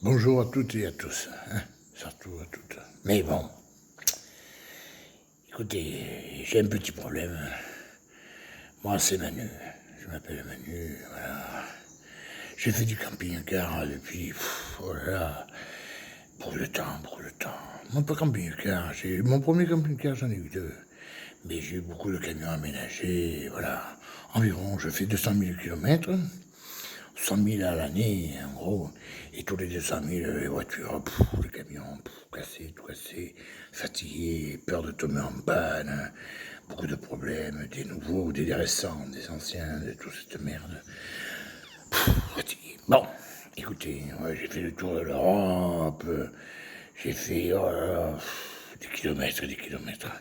Bonjour à toutes et à tous, hein, surtout à toutes. Mais bon, écoutez, j'ai un petit problème. Moi, c'est Manu. Je m'appelle Manu, voilà. J'ai fait du camping-car depuis, oh là là, pour le temps, pour le temps. Mon pas camping-car, mon premier camping-car, j'en ai eu deux. Mais j'ai eu beaucoup de camions aménagés, voilà. Environ, je fais 200 000 kilomètres. 100 000 à l'année, en gros, et tous les 200 000, les voitures, les camions, cassés, tout cassé, fatigués, peur de tomber en panne, hein, beaucoup de problèmes, des nouveaux, des récents, des anciens, de toute cette merde. Fatigué. Bon, écoutez, ouais, j'ai fait le tour de l'Europe, j'ai fait des kilomètres, des kilomètres.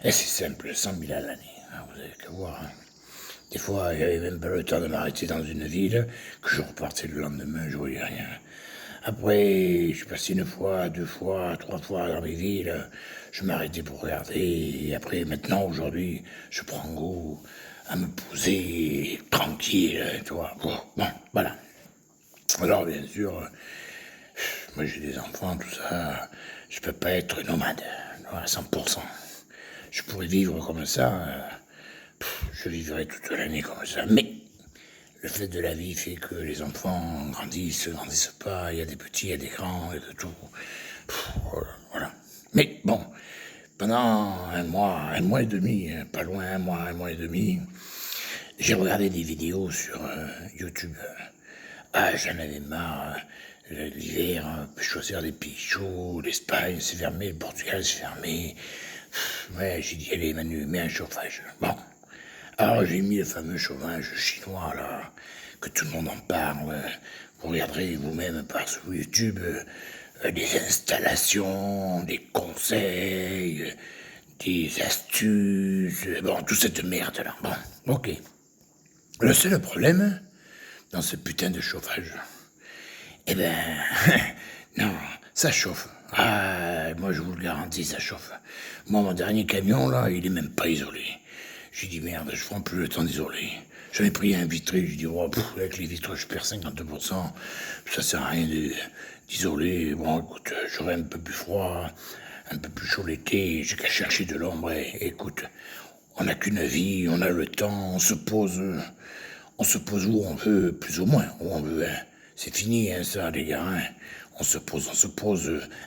Et c'est simple, 100 000 à l'année, hein, vous avez qu'à voir. Hein. Des fois, il n'y avait même pas le temps de m'arrêter dans une ville, que je repartais le lendemain, je voyais rien. Après, je suis passé une fois, deux fois, trois fois dans les villes, je m'arrêtais pour regarder, et après, maintenant, aujourd'hui, je prends goût à me poser tranquille, tu vois. Bon, voilà. Alors, bien sûr, moi j'ai des enfants, tout ça, je peux pas être nomade, à 100%. Je pourrais vivre comme ça, je vivrai toute l'année comme ça, mais le fait de la vie fait que les enfants grandissent pas, il y a des petits, il y a des grands, et de tout. Voilà. Mais bon, pendant un mois et demi, pas loin, un mois et demi, j'ai regardé des vidéos sur YouTube. Ah, j'en avais marre. L'hiver, on peut choisir des pays chauds, l'Espagne c'est fermé, le Portugal c'est fermé. Ouais, j'ai dit, allez Manu, mets un chauffage. Bon. Alors j'ai mis le fameux chauffage chinois, là, que tout le monde en parle. Vous regarderez vous-même par sur YouTube des installations, des conseils, des astuces, bon, toute cette merde-là. Bon, ok. Le seul problème, dans ce putain de chauffage, eh ben, non, ça chauffe. Ah, moi je vous le garantis, ça chauffe. Moi, mon dernier camion, là, il est même pas isolé. J'ai dit, merde, je prends plus le temps d'isoler. J'en ai pris un vitré, j'ai dit, oh, avec les vitres, je perds 50%, ça sert à rien d'isoler. Bon, écoute, j'aurai un peu plus froid, un peu plus chaud l'été, j'ai qu'à chercher de l'ombre. Et, écoute, on n'a qu'une vie, on a le temps, on se pose où on veut, plus ou moins, où on veut. Hein. C'est fini, hein, ça, les gars. Hein. On se pose.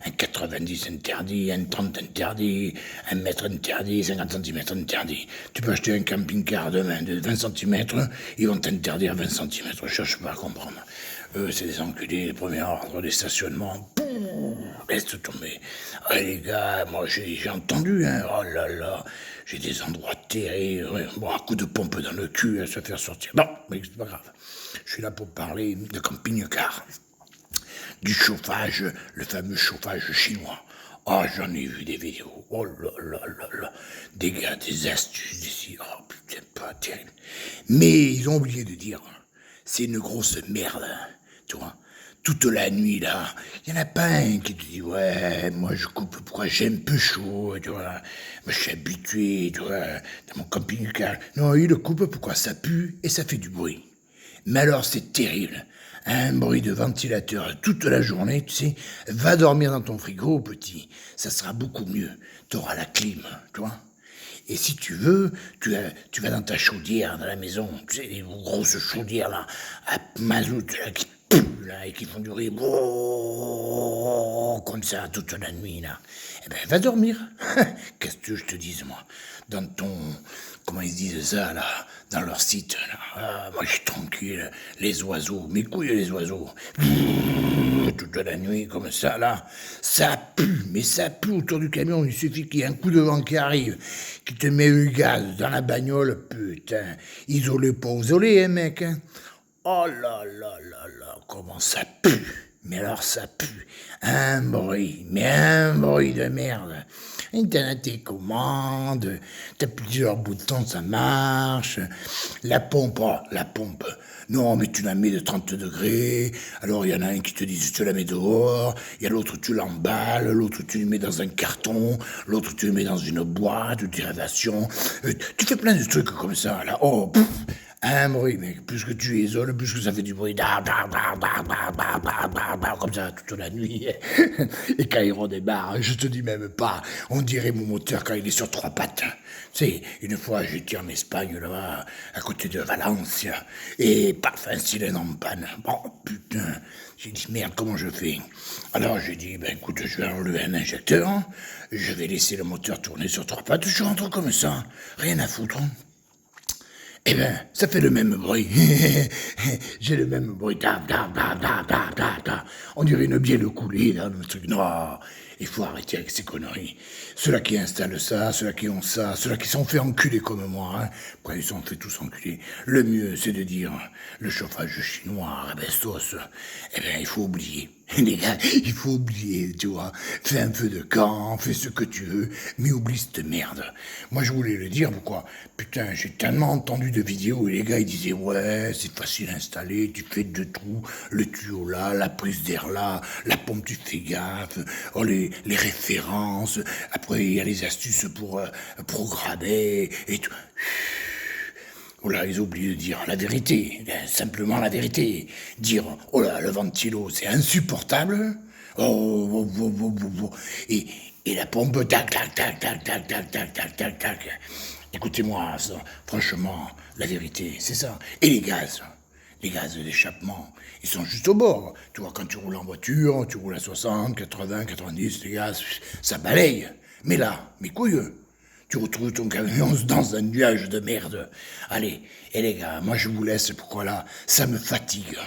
Un 90 interdit, un 30 interdit, un mètre interdit, 50 centimètres interdit. Tu peux acheter un camping-car demain de 20 centimètres, ils vont t'interdire 20 centimètres. Je cherche pas à comprendre. Eux, c'est des enculés, les premiers ordres des stationnements. Laisse tomber. Ah, les gars, moi j'ai entendu, hein. Oh là là, j'ai des endroits terribles. Bon, un coup de pompe dans le cul à se faire sortir. Bon, mais c'est pas grave. Je suis là pour parler de camping-car. Du chauffage, le fameux chauffage chinois. Oh, j'en ai vu des vidéos. Oh là là là là. Des gars, des astuces, oh putain, pas terrible. Mais ils ont oublié de dire, c'est une grosse merde, tu vois. Toute la nuit, là, il n'y en a pas un qui te dit, ouais, moi je coupe, pourquoi j'ai un peu chaud, tu vois. Moi je suis habitué, tu vois, dans mon camping-car. Non, il le coupe, pourquoi ça pue et ça fait du bruit. Mais alors c'est terrible. Un bruit de ventilateur toute la journée, tu sais. Va dormir dans ton frigo, petit. Ça sera beaucoup mieux. Tu auras la clim, tu vois. Et si tu veux, tu vas dans ta chaudière, dans la maison, tu sais, les grosses chaudières, là, à mazout, là, qui puent, là, et qui font du bruit, comme ça, toute la nuit, là. Eh ben, va dormir. Qu'est-ce que je te dise, moi? Dans ton, comment ils disent ça, là, dans leur site, là. Ah, moi, je suis tranquille. Les oiseaux, mes couilles, les oiseaux. Toute la nuit, comme ça, là. Ça pue, mais ça pue autour du camion. Il suffit qu'il y ait un coup de vent qui arrive, qui te met le gaz dans la bagnole, putain. Isolé, pas isolé, hein, mec, hein. Oh là là là là, comment ça pue. Mais alors ça pue. Un bruit de merde. Et t'as tes commandes, t'as plusieurs boutons, ça marche. La pompe, non, mais tu la mets de 30 degrés. Alors il y en a un qui te dit tu la mets dehors, il y a l'autre tu l'emballes, l'autre tu le mets dans un carton, l'autre tu le mets dans une boîte de dérivation. Tu fais plein de trucs comme ça, là. Oh, un bruit, mec. Plus que tu isoles, plus que ça fait du bruit. comme ça toute la nuit. Et quand il redémarre, je te dis même pas, on dirait mon moteur quand il est sur 3 pattes. Tu sais, une fois j'étais en Espagne là-bas, à côté de Valence, et paf, un cylindre en panne. Bon, putain, j'ai dit merde, comment je fais? Alors j'ai dit, ben écoute, je vais enlever un injecteur, je vais laisser le moteur tourner sur 3 pattes, je rentre comme ça, rien à foutre. Eh ben, ça fait le même bruit. J'ai le même bruit. Ta, ta, ta, ta, ta, ta, ta. On dirait une bielle coulée, là, le truc. Non, il faut arrêter avec ces conneries. Ceux-là qui installent ça, ceux-là qui ont ça, ceux-là qui sont fait enculer comme moi, hein. Après, ils sont fait tous enculer. Le mieux, c'est de dire, le chauffage chinois, Rabestos, eh ben, il faut oublier. Les gars, il faut oublier, tu vois. Fais un peu de camp, fais ce que tu veux, mais oublie cette merde. Moi, je voulais le dire, pourquoi? Putain, j'ai tellement entendu de vidéos où les gars, ils disaient, ouais, c'est facile à installer, tu fais de tout, le tuyau là, la prise d'air là, la pompe, tu fais gaffe, oh, les références, après, il y a les astuces pour programmer, et tout. Oh là, ils oublient de dire la vérité, simplement la vérité. Dire, oh là, le ventilo, c'est insupportable. Oh, oh, oh, oh, oh, oh. Et la pompe, tac, tac, tac, tac, tac, tac, tac, tac, tac, tac. Écoutez-moi, ça, franchement, la vérité, c'est ça. Et les gaz d'échappement, ils sont juste au bord. Tu vois, quand tu roules en voiture, tu roules à 60, 80, 90, les gaz, ça balaye. Mais là, mes couilles, tu retrouves ton camion dans un nuage de merde. Allez, et les gars, moi je vous laisse, pourquoi là, ça me fatigue.